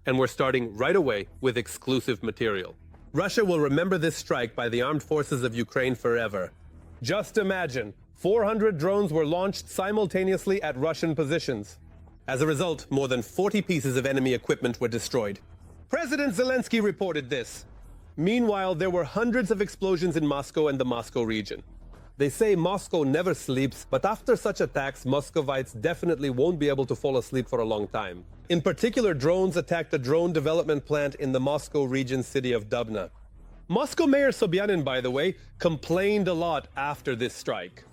and we're starting right away with exclusive material. Russia will remember this strike by the armed forces of Ukraine forever. Just imagine, 400 drones were launched simultaneously at Russian positions. As a result, more than 40 pieces of enemy equipment were destroyed. President Zelensky reported this. Meanwhile, there were hundreds of explosions in Moscow and the Moscow region. They say Moscow never sleeps, but after such attacks, Muscovites definitely won't be able to fall asleep for a long time. In particular, drones attacked a drone development plant in the Moscow region city of Dubna. Moscow Mayor Sobyanin, by the way, complained a lot after this strike.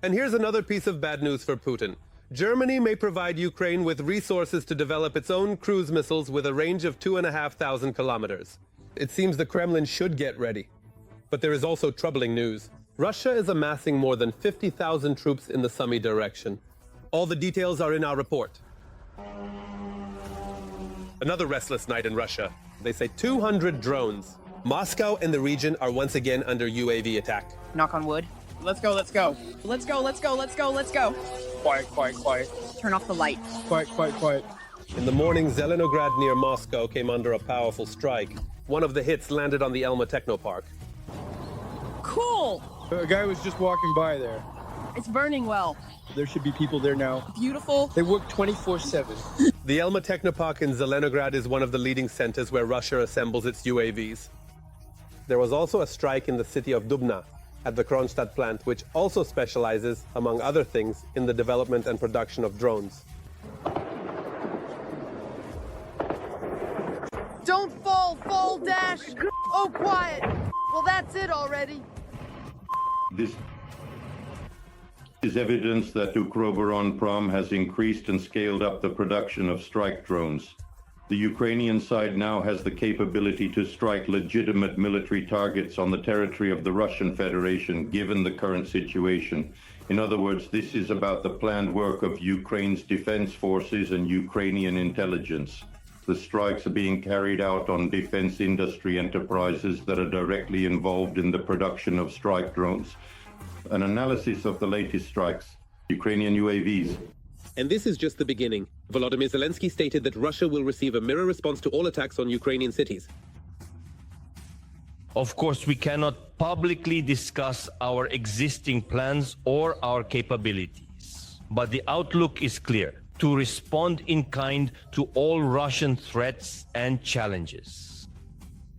And here's another piece of bad news for Putin. Germany may provide Ukraine with resources to develop its own cruise missiles with a range of 2,500 kilometers. It seems the Kremlin should get ready. But there is also troubling news. Russia is amassing more than 50,000 troops in the Sumy direction. All the details are in our report. Another restless night in Russia. They say 200 drones. Moscow and the region are once again under UAV attack. Knock on wood. Let's go, let's go. Let's go, let's go, let's go, let's go. Quiet, quiet, quiet. Turn off the light. Quiet, quiet, quiet. In the morning, Zelenograd near Moscow came under a powerful strike. One of the hits landed on the Elma Technopark. Cool! A guy was just walking by there. It's burning well. There should be people there now. Beautiful. They work 24/7. The Elma Technopark in Zelenograd is one of the leading centers where Russia assembles its UAVs. There was also a strike in the city of Dubna at the Kronstadt plant, which also specializes, among other things, in the development and production of drones. Don't fall, fall, dash! Oh, quiet! Well, that's it already. This is evidence that Ukroboronprom has increased and scaled up the production of strike drones. The Ukrainian side now has the capability to strike legitimate military targets on the territory of the Russian Federation, given the current situation. In other words, this is about the planned work of Ukraine's defense forces and Ukrainian intelligence. The strikes are being carried out on defense industry enterprises that are directly involved in the production of strike drones. An analysis of the latest strikes, Ukrainian UAVs. And this is just the beginning. Volodymyr Zelensky stated that Russia will receive a mirror response to all attacks on Ukrainian cities. Of course, we cannot publicly discuss our existing plans or our capabilities. But the outlook is clear: to respond in kind to all Russian threats and challenges.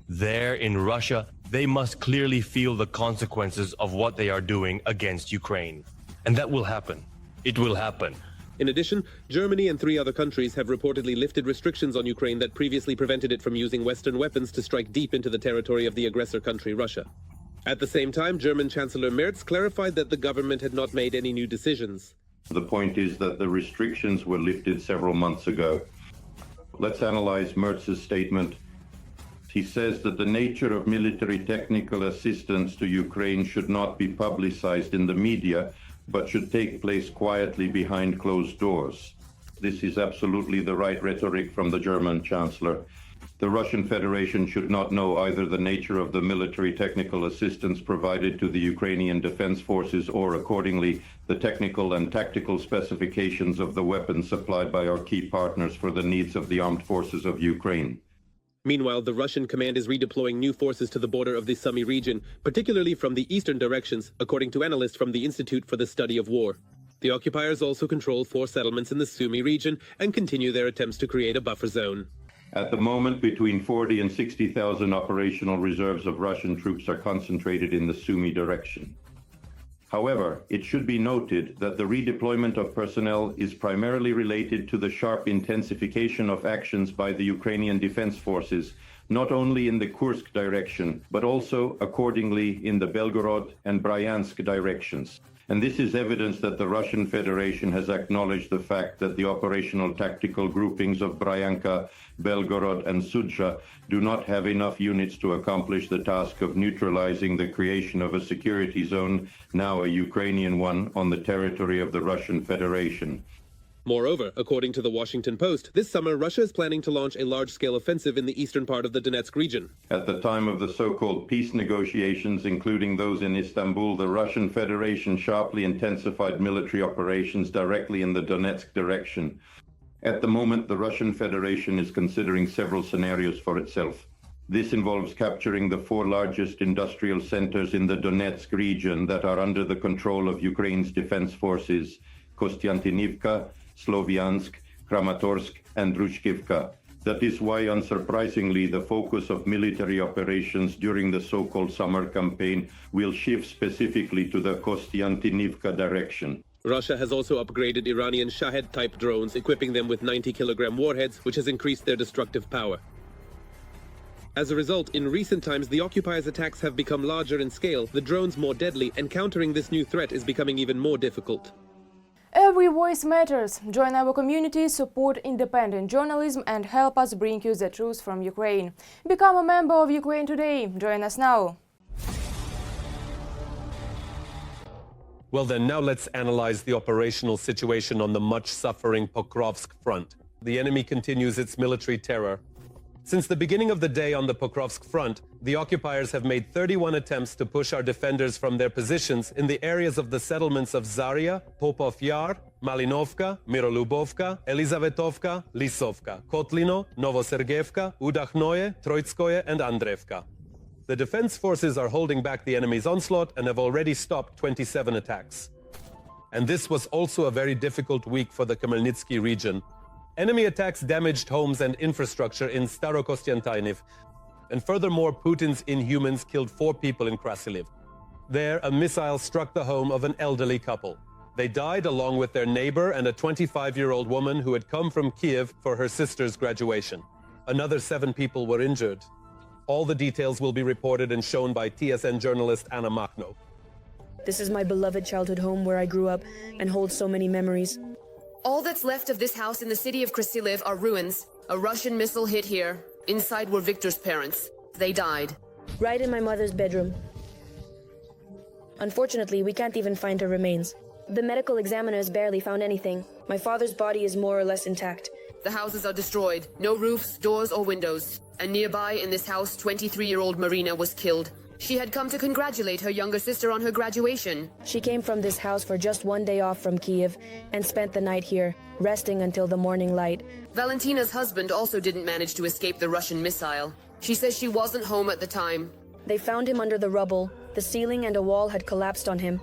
There in Russia, they must clearly feel the consequences of what they are doing against Ukraine. And that will happen. It will happen. In addition, Germany and 3 other countries have reportedly lifted restrictions on Ukraine that previously prevented it from using Western weapons to strike deep into the territory of the aggressor country, Russia. At the same time, German Chancellor Merz clarified that the government had not made any new decisions. The point is that the restrictions were lifted several months ago. Let's analyze Merz's statement. He says that the nature of military technical assistance to Ukraine should not be publicized in the media, but should take place quietly behind closed doors. This is absolutely the right rhetoric from the German Chancellor. The Russian Federation should not know either the nature of the military technical assistance provided to the Ukrainian Defense Forces or, accordingly, the technical and tactical specifications of the weapons supplied by our key partners for the needs of the armed forces of Ukraine. Meanwhile, the Russian command is redeploying new forces to the border of the Sumy region, particularly from the eastern directions, according to analysts from the Institute for the Study of War. The occupiers also control 4 settlements in the Sumy region and continue their attempts to create a buffer zone. At the moment, between 40 and 60,000 operational reserves of Russian troops are concentrated in the Sumy direction. However, it should be noted that the redeployment of personnel is primarily related to the sharp intensification of actions by the Ukrainian Defense Forces, not only in the Kursk direction, but also, accordingly, in the Belgorod and Bryansk directions. And this is evidence that the Russian Federation has acknowledged the fact that the operational tactical groupings of Bryanka, Belgorod, and Sudzha do not have enough units to accomplish the task of neutralizing the creation of a security zone, now a Ukrainian one, on the territory of the Russian Federation. Moreover, according to the Washington Post, this summer Russia is planning to launch a large-scale offensive in the eastern part of the Donetsk region. At the time of the so-called peace negotiations, including those in Istanbul, the Russian Federation sharply intensified military operations directly in the Donetsk direction. At the moment, the Russian Federation is considering several scenarios for itself. This involves capturing the 4 largest industrial centers in the Donetsk region that are under the control of Ukraine's defense forces, Kostiantynivka, Sloviansk, Kramatorsk, and Drushkivka. That is why, unsurprisingly, the focus of military operations during the so-called summer campaign will shift specifically to the Kostiantynivka direction. Russia has also upgraded Iranian Shahed-type drones, equipping them with 90-kilogram warheads, which has increased their destructive power. As a result, in recent times, the occupiers' attacks have become larger in scale, the drones more deadly, and countering this new threat is becoming even more difficult. Every voice matters. Join our community, support independent journalism, and help us bring you the truth from Ukraine. Become a member of Ukraine today. Join us now. Well then, now let's analyze the operational situation on the much-suffering Pokrovsk front. The enemy continues its military terror. Since the beginning of the day on the Pokrovsk front, the occupiers have made 31 attempts to push our defenders from their positions in the areas of the settlements of Zarya, Popov Yar, Malinovka, Mirolubovka, Elizavetovka, Lisovka, Kotlino, Novosergevka, Udakhnoye, Troitskoye, and Andreevka. The defense forces are holding back the enemy's onslaught and have already stopped 27 attacks. And this was also a very difficult week for the Khmelnytsky region. Enemy attacks damaged homes and infrastructure in Starokostiantynivka, and furthermore, Putin's inhumans killed 4 people in Krasiliv. There, a missile struck the home of an elderly couple. They died along with their neighbor and a 25-year-old woman who had come from Kiev for her sister's graduation. Another 7 people were injured. All the details will be reported and shown by TSN journalist Anna Makhno. This is my beloved childhood home where I grew up and hold so many memories. All that's left of this house in the city of Krasiliv are ruins. A Russian missile hit here. Inside were Victor's parents. They died. Right in my mother's bedroom. Unfortunately, we can't even find her remains. The medical examiners barely found anything. My father's body is more or less intact. The houses are destroyed. No roofs, doors, or windows. And nearby in this house, 23-year-old Marina was killed. She had come to congratulate her younger sister on her graduation. She came from this house for just 1 day off from Kiev and spent the night here, resting until the morning light. Valentina's husband also didn't manage to escape the Russian missile. She says she wasn't home at the time. They found him under the rubble. The ceiling and a wall had collapsed on him.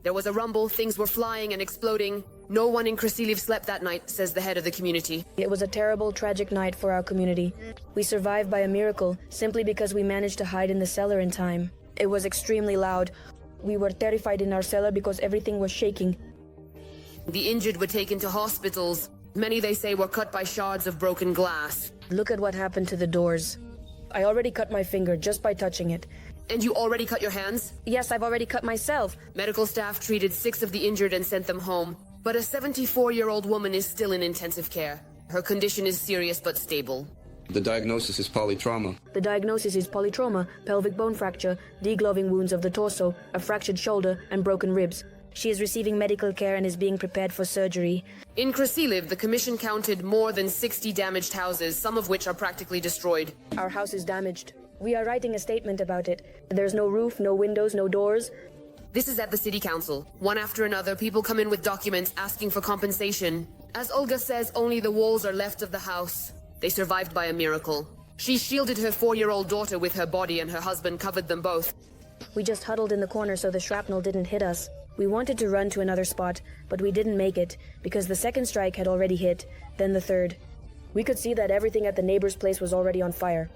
There was a rumble, things were flying and exploding. No one in Krasiliv slept that night, says the head of the community. It was a terrible, tragic night for our community. We survived by a miracle, simply because we managed to hide in the cellar in time. It was extremely loud. We were terrified in our cellar because everything was shaking. The injured were taken to hospitals. Many, they say, were cut by shards of broken glass. Look at what happened to the doors. I already cut my finger just by touching it. And you already cut your hands? Yes, I've already cut myself. Medical staff treated 6 of the injured and sent them home. But a 74-year-old woman is still in intensive care. Her condition is serious but stable. The diagnosis is polytrauma. The diagnosis is polytrauma, pelvic bone fracture, degloving wounds of the torso, a fractured shoulder, and broken ribs. She is receiving medical care and is being prepared for surgery. In Krasiliv, the commission counted more than 60 damaged houses, some of which are practically destroyed. Our house is damaged. We are writing a statement about it. There's no roof, no windows, no doors. This is at the city council. One after another, people come in with documents asking for compensation. As Olga says, only the walls are left of the house. They survived by a miracle. She shielded her 4-year-old daughter with her body and her husband covered them both. We just huddled in the corner so the shrapnel didn't hit us. We wanted to run to another spot, but we didn't make it, because the second strike had already hit, then the third. We could see that everything at the neighbor's place was already on fire.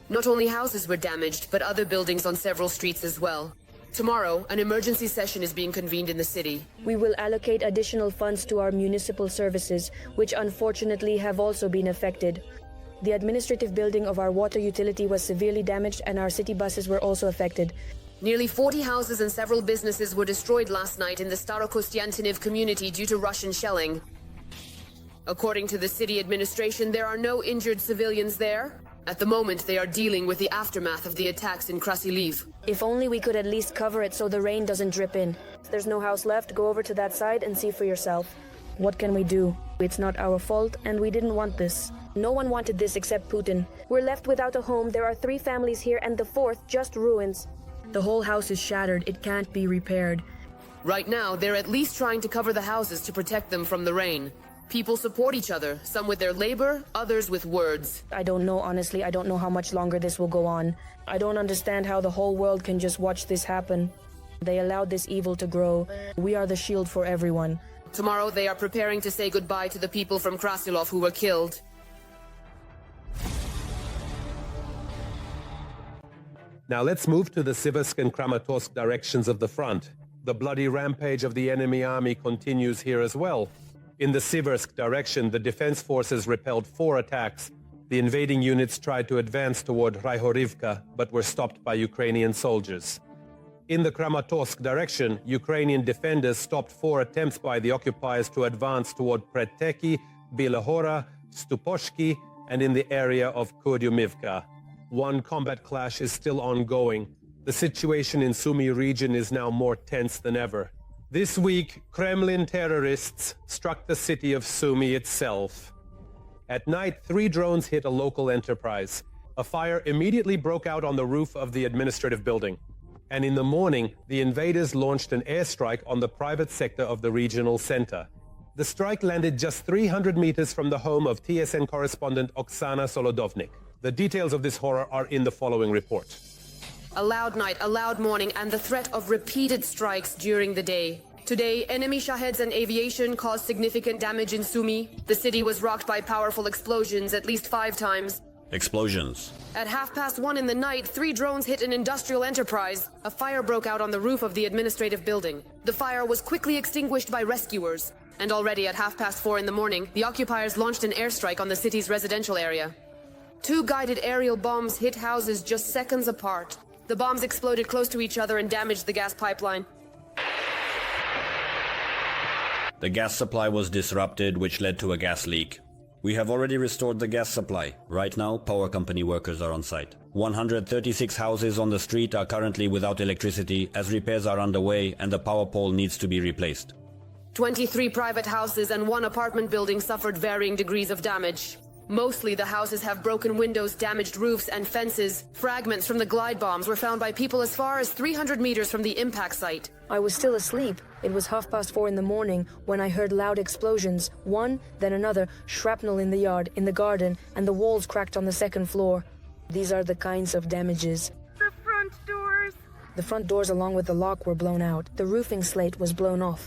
Not only houses were damaged, but other buildings on several streets as well. Tomorrow, an emergency session is being convened in the city. We will allocate additional funds to our municipal services, which unfortunately have also been affected. The administrative building of our water utility was severely damaged and our city buses were also affected. Nearly 40 houses and several businesses were destroyed last night in the Starokostiantynivka community due to Russian shelling. According to the city administration, there are no injured civilians there. At the moment, they are dealing with the aftermath of the attacks in Krasiliv. If only we could at least cover it so the rain doesn't drip in. If there's no house left, go over to that side and see for yourself. What can we do? It's not our fault, and we didn't want this. No one wanted this except Putin. We're left without a home. There are 3 families here, and the 4th just ruins. The whole house is shattered. It can't be repaired. Right now, they're at least trying to cover the houses to protect them from the rain. People support each other, some with their labor, others with words. I don't know, honestly. I don't know how much longer this will go on. I don't understand how the whole world can just watch this happen. They allowed this evil to grow. We are the shield for everyone. Tomorrow they are preparing to say goodbye to the people from Krasilov who were killed. Now let's move to the Siversk and Kramatorsk directions of the front. The bloody rampage of the enemy army continues here as well. In the Siversk direction, the defense forces repelled 4 attacks. The invading units tried to advance toward Ryhorivka, but were stopped by Ukrainian soldiers. In the Kramatorsk direction, Ukrainian defenders stopped 4 attempts by the occupiers to advance toward Preteki, Bilahora, Stuposhki, and in the area of Kurdyumivka. 1 combat clash is still ongoing. The situation in Sumy region is now more tense than ever. This week, Kremlin terrorists struck the city of Sumy itself. At night, 3 drones hit a local enterprise. A fire immediately broke out on the roof of the administrative building. And in the morning, the invaders launched an airstrike on the private sector of the regional center. The strike landed just 300 meters from the home of TSN correspondent Oksana Solodovnik. The details of this horror are in the following report. A loud night, a loud morning, and the threat of repeated strikes during the day. Today, enemy Shaheds and aviation caused significant damage in Sumy. The city was rocked by powerful explosions at least 5 times. Explosions. At 1:30 in the night, 3 drones hit an industrial enterprise. A fire broke out on the roof of the administrative building. The fire was quickly extinguished by rescuers. And already at 4:30 in the morning, the occupiers launched an airstrike on the city's residential area. 2 guided aerial bombs hit houses just seconds apart. The bombs exploded close to each other and damaged the gas pipeline. The gas supply was disrupted, which led to a gas leak. We have already restored the gas supply. Right now, power company workers are on site. 136 houses on the street are currently without electricity as repairs are underway and the power pole needs to be replaced. 23 private houses and 1 apartment building suffered varying degrees of damage. Mostly the houses have broken windows, damaged roofs and fences. Fragments from the glide bombs were found by people as far as 300 meters from the impact site. I was still asleep. It was 4:30 in the morning when I heard loud explosions. One, then another, shrapnel in the yard, in the garden, and the walls cracked on the 2nd floor. These are the kinds of damages. The front doors. The front doors along with the lock were blown out. The roofing slate was blown off.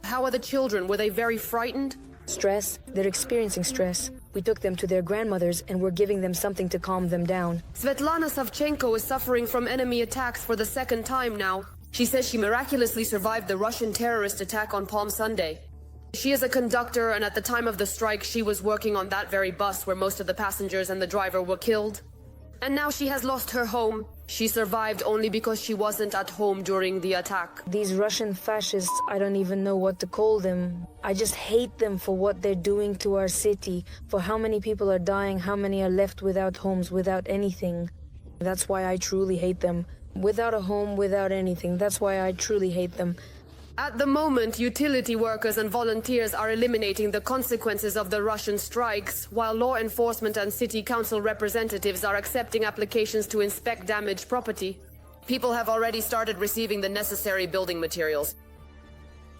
How are the children? Were they very frightened? Stress. They're experiencing stress. We took them to their grandmothers and we're giving them something to calm them down. Svetlana Savchenko is suffering from enemy attacks for the 2nd time now. She says she miraculously survived the Russian terrorist attack on Palm Sunday. She is a conductor, and at the time of the strike, she was working on that very bus where most of the passengers and the driver were killed. And now she has lost her home. She survived only because she wasn't at home during the attack. These Russian fascists, I don't even know what to call them. I just hate them for what they're doing to our city, for how many people are dying, how many are left without homes, without anything. That's why I truly hate them. Without a home, without anything. That's why I truly hate them. At the moment, utility workers and volunteers are eliminating the consequences of the Russian strikes, while law enforcement and city council representatives are accepting applications to inspect damaged property. People have already started receiving the necessary building materials.